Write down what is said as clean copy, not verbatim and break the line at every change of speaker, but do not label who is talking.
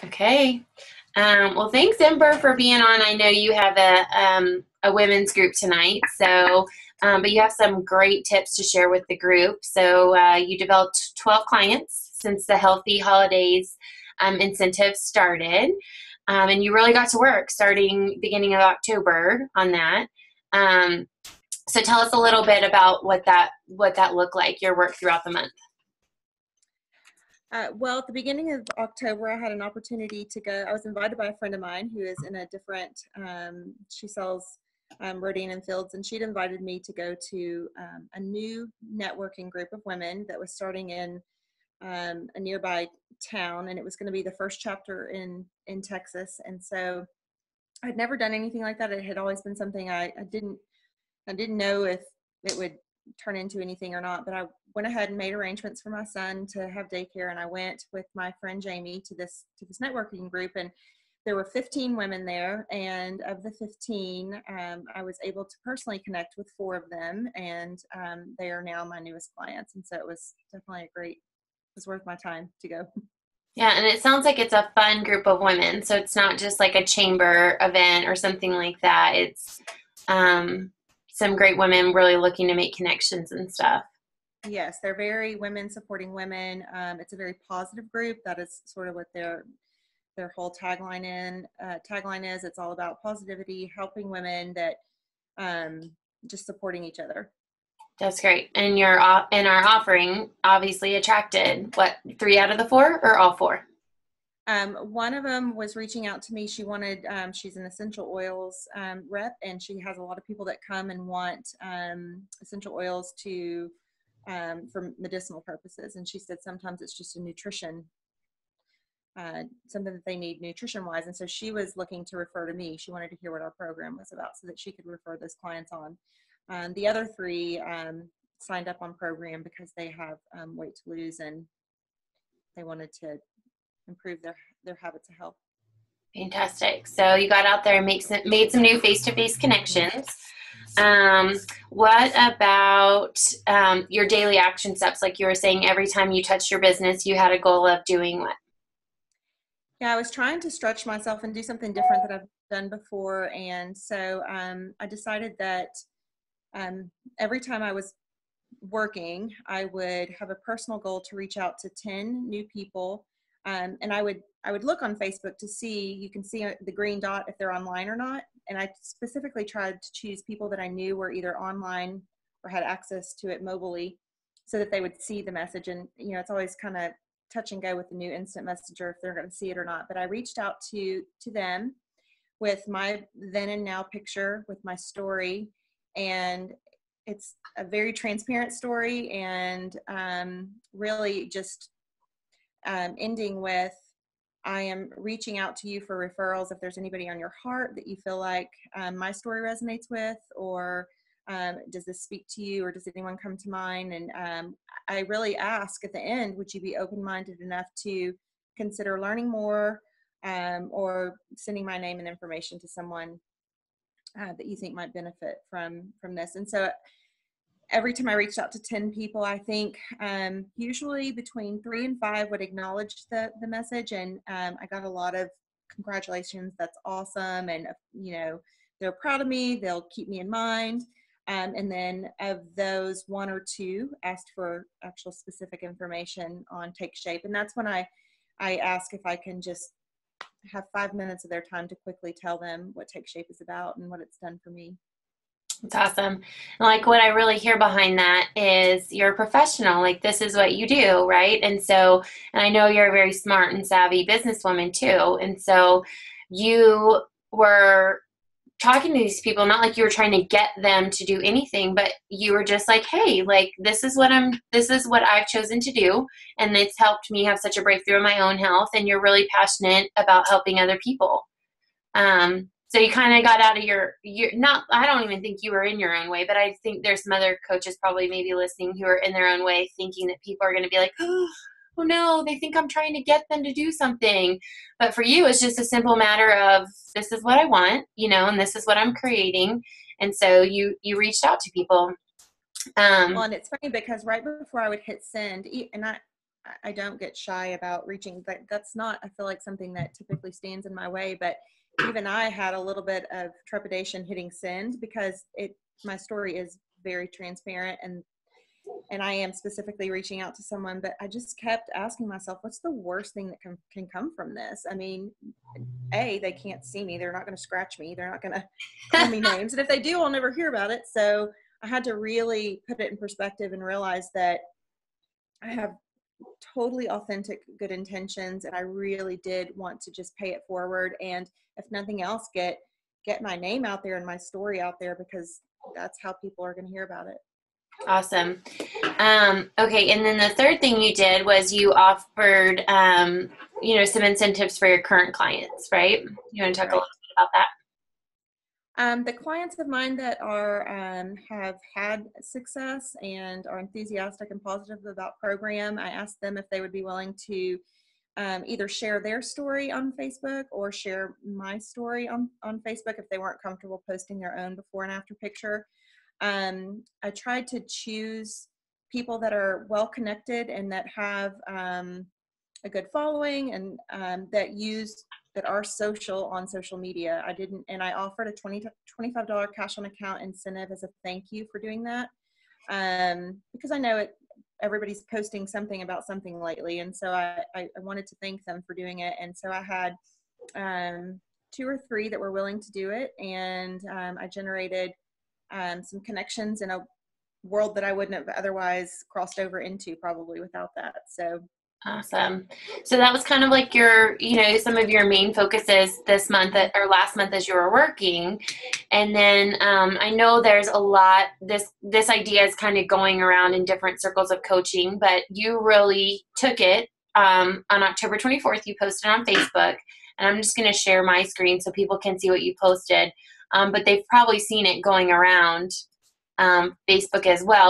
Okay. Well, thanks, Ember, for being on. I know you have a women's group tonight, so but you have some great tips to share with the group. So you developed 12 clients since the Healthy Holidays incentive started, and you really got to work starting beginning of October on that. Um, so tell us a little bit about what that looked like, your work throughout the month.
Well, at the beginning of October, I had an opportunity to go. I was invited by a friend of mine who is in a different, she sells Rodan and Fields, and she'd invited me to go to a new networking group of women that was starting in a nearby town, and it was going to be the first chapter in Texas. And so I'd never done anything like that. It had always been something I didn't know if it would turn into anything or not, but I went ahead and made arrangements for my son to have daycare, and I went with my friend Jamie to this networking group, and there were 15 women there, and of the 15, I was able to personally connect with 4 of them, and they are now my newest clients, and so it was definitely it was worth my time to go.
Yeah, and it sounds like it's a fun group of women. So it's not just like a chamber event or something like that. It's um, some great women really looking to make connections and stuff.
Yes, they're very women supporting women. It's a very positive group. That is sort of what their whole tagline is. It's all about positivity, helping women, that um, just supporting each other.
That's great. And our offering obviously attracted what, 3 out of the 4 or all 4?
One of them was reaching out to me. She wanted, she's an essential oils rep, and she has a lot of people that come and want essential oils for medicinal purposes. And she said sometimes it's just a nutrition, something that they need nutrition wise. And so she was looking to refer to me. She wanted to hear what our program was about so that she could refer those clients on. The other 3 signed up on program because they have weight to lose, and they wanted to improve their habits of health.
Fantastic. So you got out there and made some new face-to-face connections. What about your daily action steps? Like you were saying, every time you touched your business, you had a goal of doing what?
Yeah, I was trying to stretch myself and do something different that I've done before. And so I decided that every time I was working, I would have a personal goal to reach out to 10 new people. And I would look on Facebook to see, you can see the green dot if they're online or not. And I specifically tried to choose people that I knew were either online or had access to it mobilely, so that they would see the message. And, it's always kind of touch and go with the new instant messenger if they're going to see it or not. But I reached out to them with my then and now picture, with my story, and it's a very transparent story, and really just ending with, I am reaching out to you for referrals if there's anybody on your heart that you feel like my story resonates with, or does this speak to you, or does anyone come to mind? And I really ask at the end, would you be open-minded enough to consider learning more, or sending my name and information to someone that you think might benefit from this? And so every time I reached out to 10 people, I think usually between 3 and 5 would acknowledge the message. And I got a lot of congratulations, that's awesome. And, they're proud of me, they'll keep me in mind. And then of those, 1 or 2 asked for actual specific information on Take Shape. And that's when I ask if I can just have 5 minutes of their time to quickly tell them what Take Shape is about and what it's done for me.
It's awesome. Like what I really hear behind that is you're a professional. Like this is what you do, right? And I know you're a very smart and savvy businesswoman too. And so you were talking to these people, not like you were trying to get them to do anything, but you were just like, hey, like this is what I've chosen to do. And it's helped me have such a breakthrough in my own health. And you're really passionate about helping other people. So you kind of got out of your not, I don't even think you were in your own way, but I think there's some other coaches probably maybe listening who are in their own way, thinking that people are going to be like, oh no, they think I'm trying to get them to do something. But for you, it's just a simple matter of, this is what I want, and this is what I'm creating. And so you reached out to people.
Well, and it's funny because right before I would hit send, and I don't get shy about reaching, but that's not, I feel like, something that typically stands in my way. But even I had a little bit of trepidation hitting send because my story is very transparent, and I am specifically reaching out to someone, but I just kept asking myself, what's the worst thing that can come from this? I mean, they can't see me. They're not going to scratch me. They're not going to call me names. And if they do, I'll never hear about it. So I had to really put it in perspective and realize that I have totally authentic, good intentions. And I really did want to just pay it forward. And if nothing else, get my name out there and my story out there, because that's how people are going to hear about it.
Awesome. Okay, and then the third thing you did was you offered, some incentives for your current clients, right? You want to talk a
Right.
little bit about that?
The clients of mine that are have had success and are enthusiastic and positive about program, I asked them if they would be willing to either share their story on Facebook or share my story on Facebook if they weren't comfortable posting their own before and after picture. I tried to choose people that are well connected and that have a good following, and that are social on social media. And I offered a $25 cash on account incentive as a thank you for doing that. Because I know everybody's posting something about something lately. And so I wanted to thank them for doing it. And so I had two or three that were willing to do it. And I generated some connections in a world that I wouldn't have otherwise crossed over into probably without that. So
Awesome. So that was kind of like some of your main focuses this month or last month as you were working. And then I know there's a lot, this idea is kind of going around in different circles of coaching, but you really took it on October 24th. You posted on Facebook, and I'm just going to share my screen so people can see what you posted. But they've probably seen it going around Facebook as well.